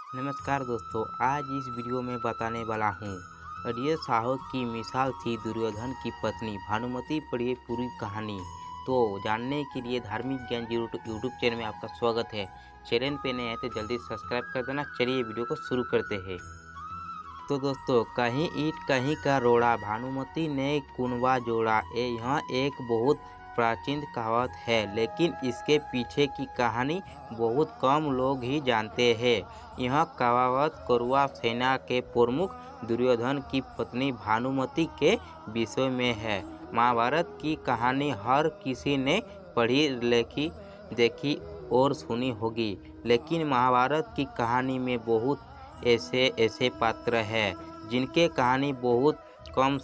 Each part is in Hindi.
नमस्कार दोस्तों, आज इस वीडियो में बताने वाला हूँ अरिय साहब की मिसाल थी दुर्योधन की पत्नी भानुमति। पढ़िए पूरी कहानी। तो जानने के लिए धार्मिक ज्ञान यूट्यूब चैनल में आपका स्वागत है। चैनल पे नए हैं तो जल्दी सब्सक्राइब कर देना। चलिए वीडियो को शुरू करते हैं। तो दोस्तों, कहीं ईंट कहीं का रोड़ा, भानुमति ने कुनबा जोड़ा। यह एक बहुत प्राचीन कहावत है, लेकिन इसके पीछे की कहानी बहुत कम लोग ही जानते हैं। यह कहावत कौरव सेना के प्रमुख दुर्योधन की पत्नी भानुमति के विषय में है। महाभारत की कहानी हर किसी ने पढ़ी, लिखी, देखी और सुनी होगी, लेकिन महाभारत की कहानी में बहुत ऐसे पात्र हैं जिनके कहानी बहुत कम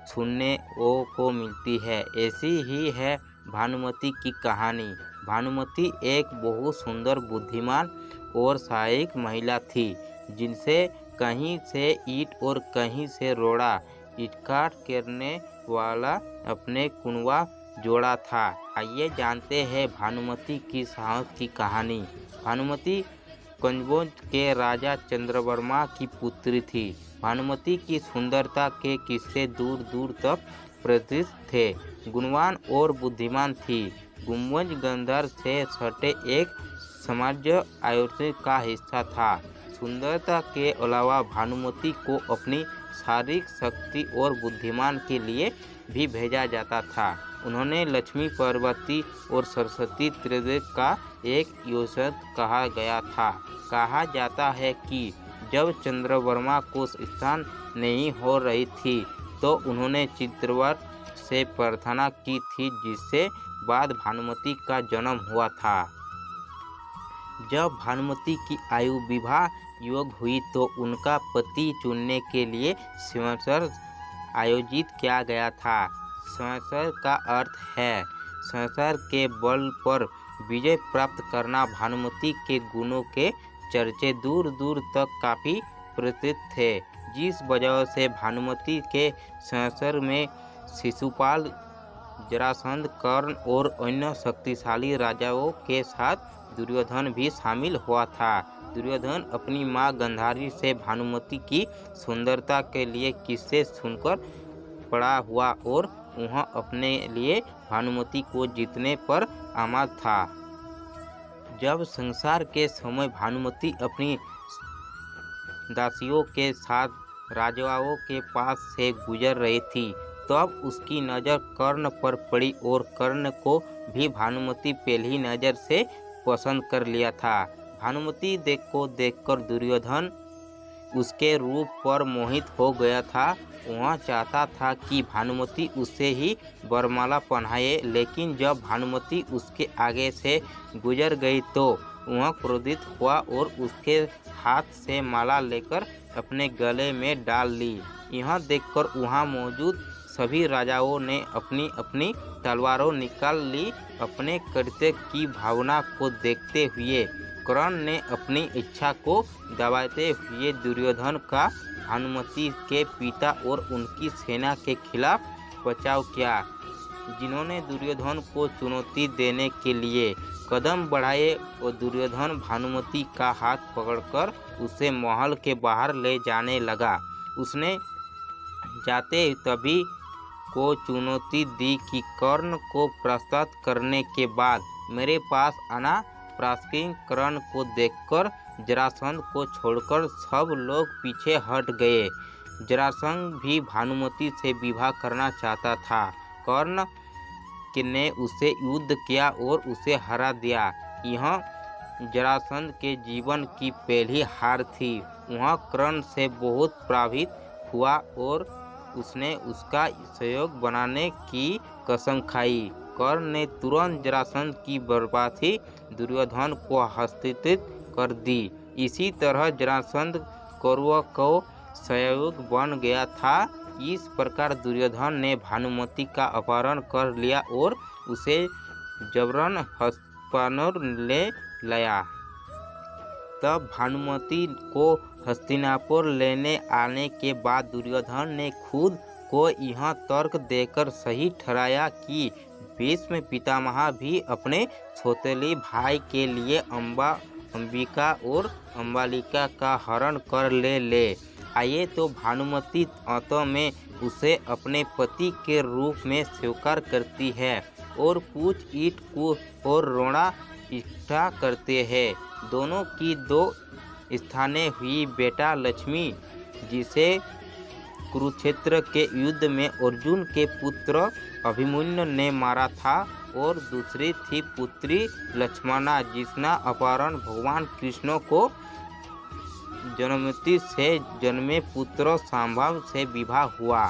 सुनने को मिलती है। ऐसी ही है भानुमति की कहानी। भानुमति एक बहुत सुंदर, बुद्धिमान और सहायक महिला थी, जिनसे कहीं से ईंट और कहीं से रोड़ा इकट्ठा करने वाला अपने कुनबा जोड़ा था। आइए जानते हैं भानुमति की साहस की कहानी। भानुमति कौरवों के राजा चंद्रवर्मा की पुत्री थी। भानुमति की सुंदरता के किस्से दूर दूर तक प्रसिद्ध थे। गुणवान और बुद्धिमान थी। गुंबज गंधर्व से सटे एक साम्राज्य आयोजन का हिस्सा था। सुंदरता के अलावा भानुमति को अपनी शारीरिक शक्ति और बुद्धिमान के लिए भी भेजा जाता था। उन्होंने लक्ष्मी, पार्वती और सरस्वती त्रयोदश का एक योजक कहा गया था। कहा जाता है कि जब चंद्रवर्मा को स्थान नहीं हो रही थी तो उन्होंने चित्रवत से प्रार्थना की थी, जिससे बाद भानुमति का जन्म हुआ था। जब भानुमति की आयु विवाह योग्य हुई तो उनका पति चुनने के लिए संवत्सर आयोजित किया गया था। संवत्सर का अर्थ है संवत्सर के बल पर विजय प्राप्त करना। भानुमति के गुणों के चर्चे दूर दूर तक काफी प्रसिद्ध थे, जिस वजह से भानुमति के संवत्सर में शिशुपाल, जरासंध, कर्ण और अन्य शक्तिशाली राजाओं के साथ दुर्योधन भी शामिल हुआ था। दुर्योधन अपनी मां गांधारी से भानुमति की सुंदरता के लिए किस्से सुनकर पड़ा हुआ और वह अपने लिए भानुमति को जीतने पर आमाद था। जब संसार के समय भानुमति अपनी दासियों के साथ राजाओं के पास से गुजर रही थी, तब उसकी नज़र कर्ण पर पड़ी और कर्ण को भी भानुमति पहली नज़र से पसंद कर लिया था। भानुमति को देखकर दुर्योधन उसके रूप पर मोहित हो गया था। वह चाहता था कि भानुमति उससे ही वरमाला पहनाए, लेकिन जब भानुमति उसके आगे से गुजर गई तो वह क्रोधित हुआ और उसके हाथ से माला लेकर अपने गले में डाल ली। यह देखकर वहाँ मौजूद सभी राजाओं ने अपनी अपनी तलवारों निकाल ली। अपने कर्तव्य की भावना को देखते हुए कर्ण ने अपनी इच्छा को दबाते हुए दुर्योधन का भानुमति के पिता और उनकी सेना के खिलाफ बचाव किया, जिन्होंने दुर्योधन को चुनौती देने के लिए कदम बढ़ाए। और दुर्योधन भानुमति का हाथ पकड़कर उसे महल के बाहर ले जाने लगा। उसने जाते तभी को चुनौती दी कि कर्ण को परास्त करने के बाद मेरे पास आना। प्राचीन कर्ण को देखकर जरासंध को छोड़कर सब लोग पीछे हट गए। जरासंध भी भानुमति से विवाह करना चाहता था। कर्ण ने उसे युद्ध किया और उसे हरा दिया। यह जरासंध के जीवन की पहली हार थी। वह कर्ण से बहुत प्रभावित हुआ और उसने उसका सहयोग बनाने की कसम खाई। कर्ण ने तुरंत जरासंध की बर्बादी दुर्योधन को हस्तांतरित कर दी। इसी तरह जरासंध कौरवों को सहयोग बन गया था। इस प्रकार दुर्योधन ने भानुमति का अपहरण कर लिया और उसे जबरन हस्तिनापुर ले लाया। तब भानुमति को हस्तिनापुर लेने आने के बाद दुर्योधन ने खुद को यह तर्क देकर सही ठहराया कि भीष्म पितामह भी अपने सौतेले भाई के लिए अम्बा अंबिका और अम्बालिका का हरण कर ले। आइए तो भानुमती अंत में उसे अपने पति के रूप में स्वीकार करती है और पूछ ईंट को और रोड़ा इकट्ठा करते हैं। दोनों की 2 स्थाने हुई बेटा लक्ष्मी, जिसे कुरुक्षेत्र के युद्ध में अर्जुन के पुत्र अभिमन्यु ने मारा था, और दूसरी थी पुत्री लक्ष्मणा, जिसका अपहरण भगवान कृष्ण को जन्मति से जन्मे पुत्र संभव से विवाह हुआ।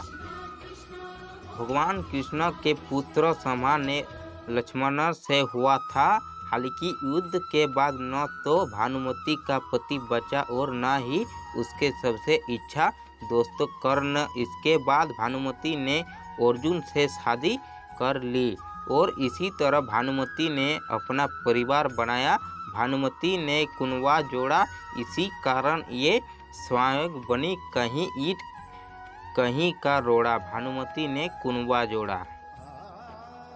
भगवान कृष्ण के पुत्र संभव ने लक्ष्मण से हुआ था। हालांकि युद्ध के बाद न तो भानुमति का पति बचा और न ही उसके सबसे इच्छा दोस्त कर्ण। इसके बाद भानुमति ने अर्जुन से शादी कर ली और इसी तरह भानुमति ने अपना परिवार बनाया। भानुमति ने कुनवा जोड़ा, इसी कारण ये स्वयं बनी, कहीं ईंट कहीं का रोड़ा। भानुमति ने कुनवा जोड़ा।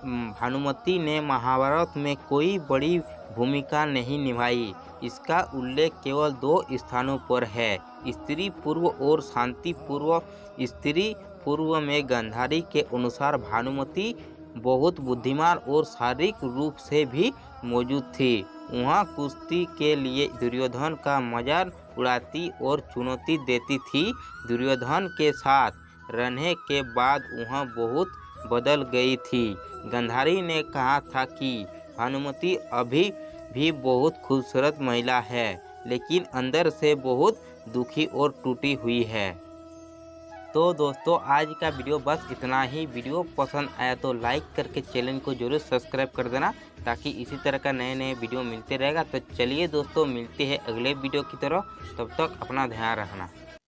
भानुमति ने महाभारत में कोई बड़ी भूमिका नहीं निभाई। इसका उल्लेख केवल 2 स्थानों पर है, स्त्री पूर्व और शांति पूर्व। स्त्री पूर्व में गांधारी के अनुसार भानुमति बहुत बुद्धिमान और शारीरिक रूप से भी मौजूद थी। वहाँ कुश्ती के लिए दुर्योधन का मजाक उड़ाती और चुनौती देती थी। दुर्योधन के साथ रहने के बाद वहाँ बहुत बदल गई थी। गांधारी ने कहा था कि भानुमति अभी भी बहुत खूबसूरत महिला है, लेकिन अंदर से बहुत दुखी और टूटी हुई है। तो दोस्तों आज का वीडियो बस इतना ही। वीडियो पसंद आया तो लाइक करके चैनल को जरूर सब्सक्राइब कर देना, ताकि इसी तरह का नए वीडियो मिलते रहेगा। तो चलिए दोस्तों, मिलते हैं अगले वीडियो की तरह। तब तक अपना ध्यान रखना।